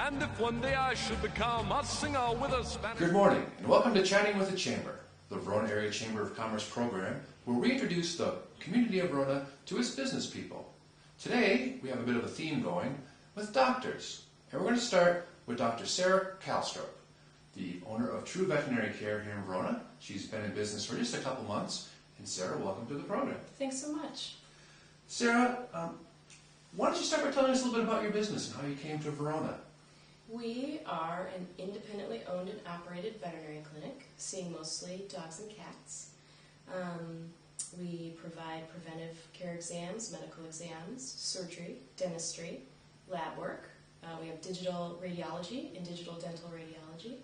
And if one day I should become a singer with a Spanish... Good morning, and welcome to Chatting with the Chamber, the Verona Area Chamber of Commerce program, where we introduce the community of Verona to its business people. Today, we have a bit of a theme going with doctors, and we're going to start with Dr. Sarah Kalstrup, the owner of True Veterinary Care here in Verona. She's been in business for just a couple months, and Sarah, welcome to the program. Thanks so much. Sarah, why don't you start by telling us a little bit about your business and how you came to Verona? We are an independently owned and operated veterinary clinic, seeing mostly dogs and cats. We provide preventive care exams, medical exams, surgery, dentistry, lab work. We have digital radiology and digital dental radiology.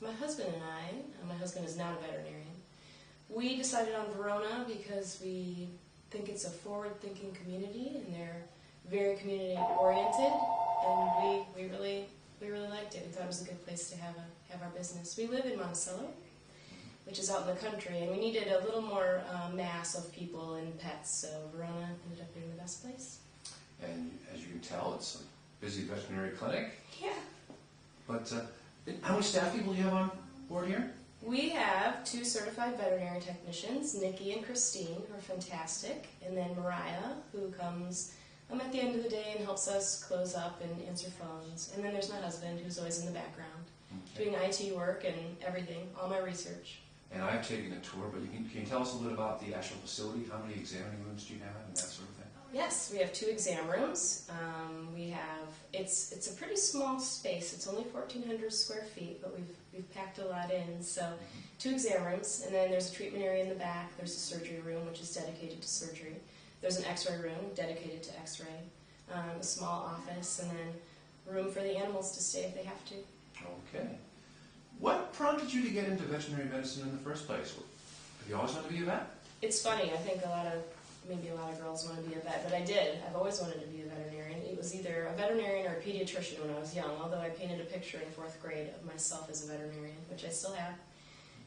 My husband and my husband is not a veterinarian, we decided on Verona because we think it's a forward-thinking community and they're very community-oriented, and we really liked it. We thought it was a good place to have our business. We live in Monticello, which is out in the country, and we needed a little more mass of people and pets, so Verona ended up being the best place. And as you can tell, it's a busy veterinary clinic. Yeah. But how many staff people do you have on board here? We have 2 certified veterinary technicians, Nikki and Christine, who are fantastic, and then Mariah, who comes at the end of the day and helps us close up and answer phones. And then there's my husband, who's always in the background, doing IT work and everything, all my research. And I've taken a tour, but can you tell us a little bit about the actual facility? How many examining rooms do you have and that sort of thing? Yes, we have 2 exam rooms. It's a pretty small space. It's only 1,400 square feet, but we've packed a lot in. So 2 exam rooms, and then there's a treatment area in the back. There's a surgery room, which is dedicated to surgery. There's an x-ray room dedicated to x-ray, a small office, and then room for the animals to stay if they have to. Okay. What prompted you to get into veterinary medicine in the first place? Have you always wanted to be a vet? It's funny. I think maybe a lot of girls want to be a vet, but I did. I've always wanted to be a veterinarian. It was either a veterinarian or a pediatrician when I was young, although I painted a picture in 4th grade of myself as a veterinarian, which I still have.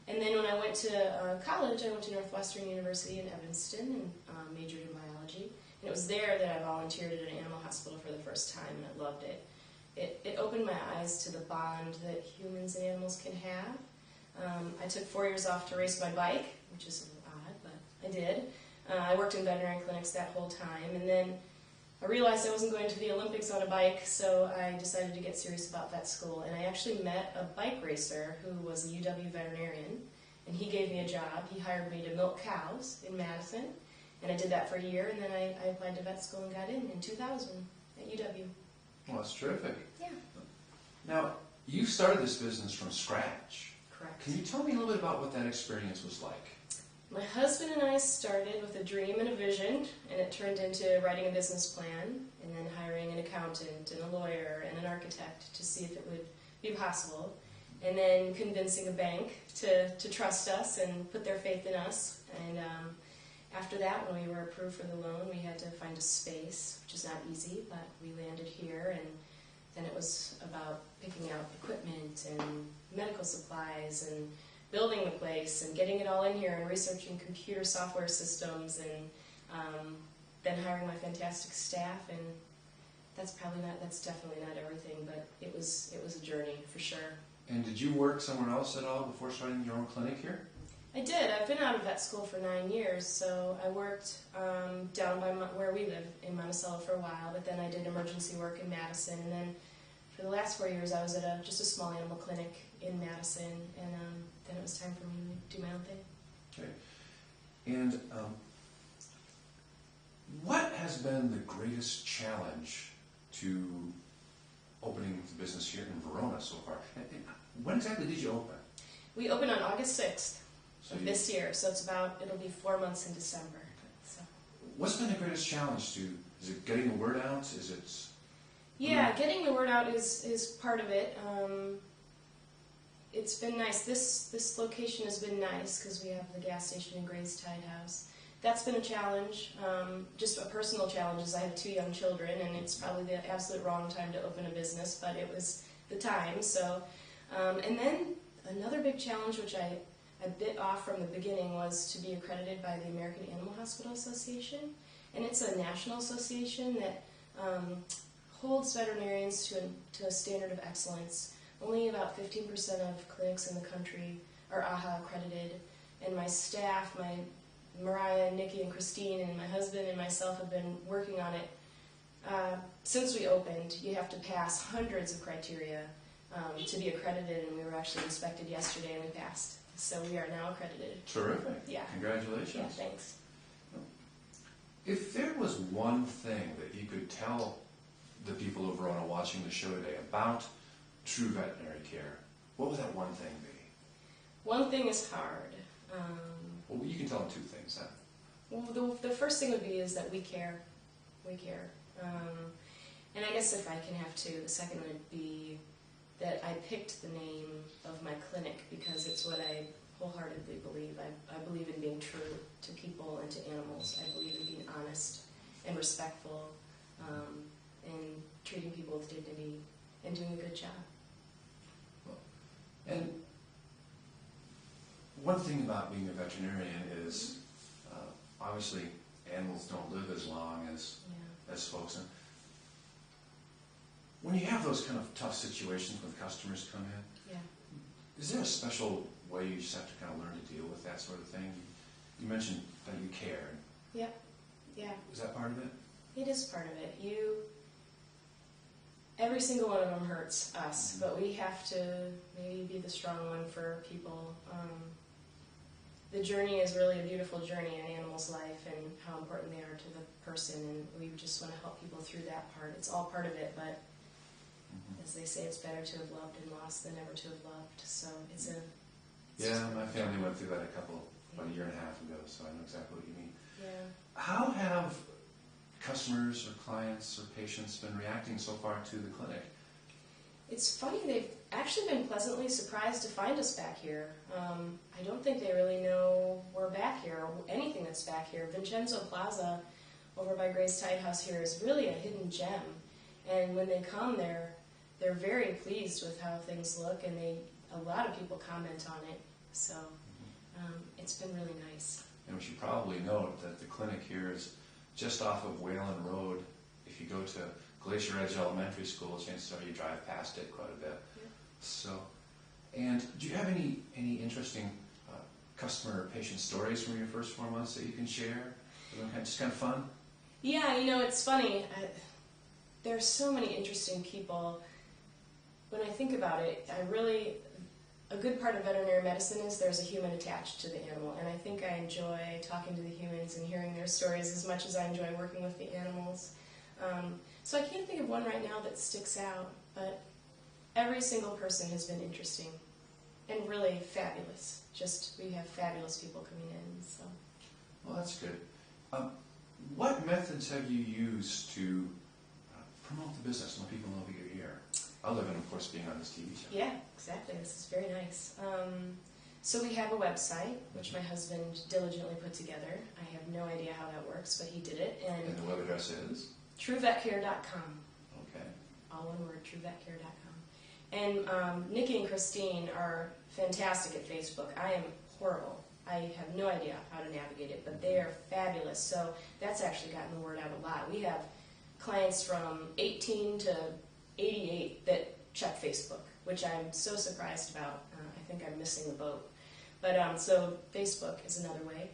And then when I went to college, I went to Northwestern University in Evanston and majored in biology. And it was there that I volunteered at an animal hospital for the first time, and I loved it. It opened my eyes to the bond that humans and animals can have. I took 4 years off to race my bike, which is a little odd, but I did. I worked in veterinary clinics that whole time, and then I realized I wasn't going to the Olympics on a bike, so I decided to get serious about vet school. And I actually met a bike racer who was a UW veterinarian, and he gave me a job. He hired me to milk cows in Madison, and I did that for a year, and then I applied to vet school and got in 2000 at UW. Well, that's terrific. Yeah. Now, you started this business from scratch. Correct. Can you tell me a little bit about what that experience was like? My husband and I started with a dream and a vision, and it turned into writing a business plan, and then hiring an accountant and a lawyer and an architect to see if it would be possible, and then convincing a bank to trust us and put their faith in us. And after that, when we were approved for the loan, we had to find a space, which is not easy, but we landed here, and then it was about picking out equipment and medical supplies and building the place and getting it all in here and researching computer software systems, and then hiring my fantastic staff. And that's definitely not everything, but it was a journey for sure. And did you work somewhere else at all before starting your own clinic here? I did. I've been out of vet school for 9 years, so I worked down by where we live in Monticello for a while, but then I did emergency work in Madison, and then for the last 4 years I was at just a small animal clinic in Madison, and then it was time for me to do my own thing. Okay. And what has been the greatest challenge to opening the business here in Verona so far? And when exactly did you open? We opened on August 6th of this year, so it'll be 4 months in December. Okay. So. What's been the greatest challenge is it getting the word out? Is it... Yeah, getting the word out is part of it. It's been nice. This location has been nice because we have the gas station and Gray's Tide House. That's been a challenge, just a personal challenge, as I have 2 young children, and it's probably the absolute wrong time to open a business, but it was the time. So, and then another big challenge, which I bit off from the beginning, was to be accredited by the American Animal Hospital Association, and it's a national association that holds veterinarians to a standard of excellence. Only about 15% of clinics in the country are AHA accredited, and my staff, Mariah, Nikki, and Christine, and my husband and myself have been working on it. Since we opened, you have to pass hundreds of criteria to be accredited, and we were actually inspected yesterday and we passed. So we are now accredited. Terrific. Yeah. Congratulations. Yeah, thanks. If there was one thing that you could tell the people of Verona watching the show today about true veterinary care, what would that one thing be? One thing is hard. Well, you can tell them two things then. Well, the first thing would be is that we care. We care. And I guess if I can have two, the second would be that I picked the name of my clinic because it's what I wholeheartedly believe. I believe in being true to people and to animals. I believe in being honest and respectful and treating people with dignity and doing a good job. And one thing about being a veterinarian is obviously animals don't live as long as folks. And when you have those kind of tough situations when customers come in, is there a special way you just have to kind of learn to deal with that sort of thing? You mentioned that you care. Yeah. Is that part of it? It is part of it. Every single one of them hurts us, but we have to maybe be the strong one for people. The journey is really a beautiful journey in an animal's life and how important they are to the person, and we just want to help people through that part. It's all part of it, but as they say, it's better to have loved and lost than never to have loved. So it's my family went through that about a year and a half ago, so I know exactly what you mean. Yeah. How have customers or clients or patients been reacting so far to the clinic? It's funny, they've actually been pleasantly surprised to find us back here. I don't think they really know we're back here, or anything that's back here. Vincenzo Plaza over by Gray's Tide House here is really a hidden gem. And when they come, they're very pleased with how things look, and a lot of people comment on it. So it's been really nice. And we should probably note that the clinic here is just off of Whalen Road. If you go to Glacier Edge Elementary School, chances are you drive past it quite a bit. Yeah. So, and do you have any interesting customer or patient stories from your first 4 months that you can share? Just kind of fun? Yeah, it's funny. There's so many interesting people. When I think about it, a good part of veterinary medicine is there's a human attached to the animal, and I think I enjoy talking to the humans and hearing their stories as much as I enjoy working with the animals. So I can't think of one right now that sticks out, but every single person has been interesting and really fabulous. We have fabulous people coming in. So. Well, that's good. What methods have you used to promote the business and let people know that you're here? Other than, of course, being on this TV show. Yeah, exactly. This is very nice. So we have a website, which my husband diligently put together. I have no idea how that works, but he did it. And the web address is? TrueVetCare.com. Okay. All one word, TrueVetCare.com. And Nikki and Christine are fantastic at Facebook. I am horrible. I have no idea how to navigate it, but they are fabulous. So that's actually gotten the word out a lot. We have clients from 18 to 88 that check Facebook, which I'm so surprised about. I think I'm missing the boat. But so Facebook is another way.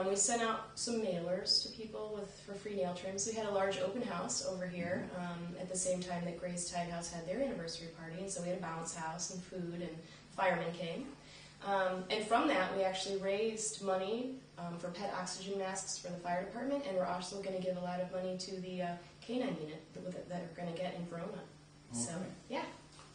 We sent out some mailers to people for free nail trims. We had a large open house over here at the same time that Gray's Tide House had their anniversary party, and so we had a bounce house and food, and firemen came. And from that, we actually raised money for pet oxygen masks for the fire department, and we're also going to give a lot of money to the canine unit that are going to get in Verona. Okay. So, yeah.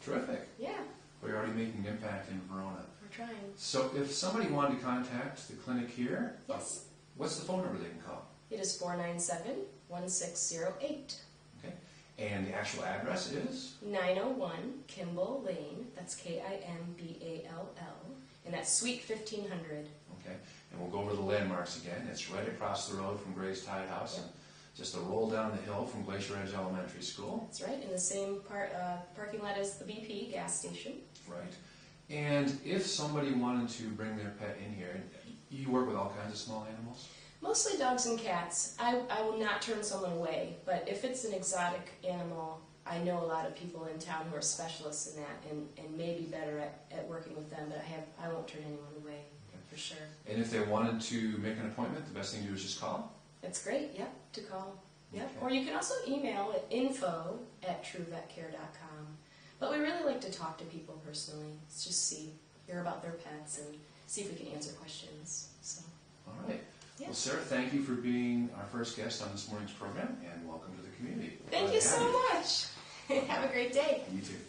Terrific. Yeah. We're already making an impact in Verona. We're trying. So if somebody wanted to contact the clinic here, Yes. What's the phone number they can call? It is 497-1608. Okay. And the actual address is? 901 Kimball Lane. That's Kimball. And that's Suite 1500. Okay. And we'll go over the landmarks again. It's right across the road from Gray's Tide House. Yep. And just a roll down the hill from Glacier Edge Elementary School. That's right, in the same parking lot as the BP gas station. Right. And if somebody wanted to bring their pet in here, you work with all kinds of small animals? Mostly dogs and cats. I will not turn someone away, but if it's an exotic animal, I know a lot of people in town who are specialists in that and may be better at working with them, but I won't turn anyone away, for sure. And if they wanted to make an appointment, the best thing to do is just call? That's great, yep, to call. Yep. Okay. Or you can also email at info@truevetcare.com. But we really like to talk to people personally. It's just hear about their pets and see if we can answer questions. So. All right. Yeah. Well, Sarah, thank you for being our first guest on this morning's program, and welcome to the community. Thank you so much. Have a great day. You too.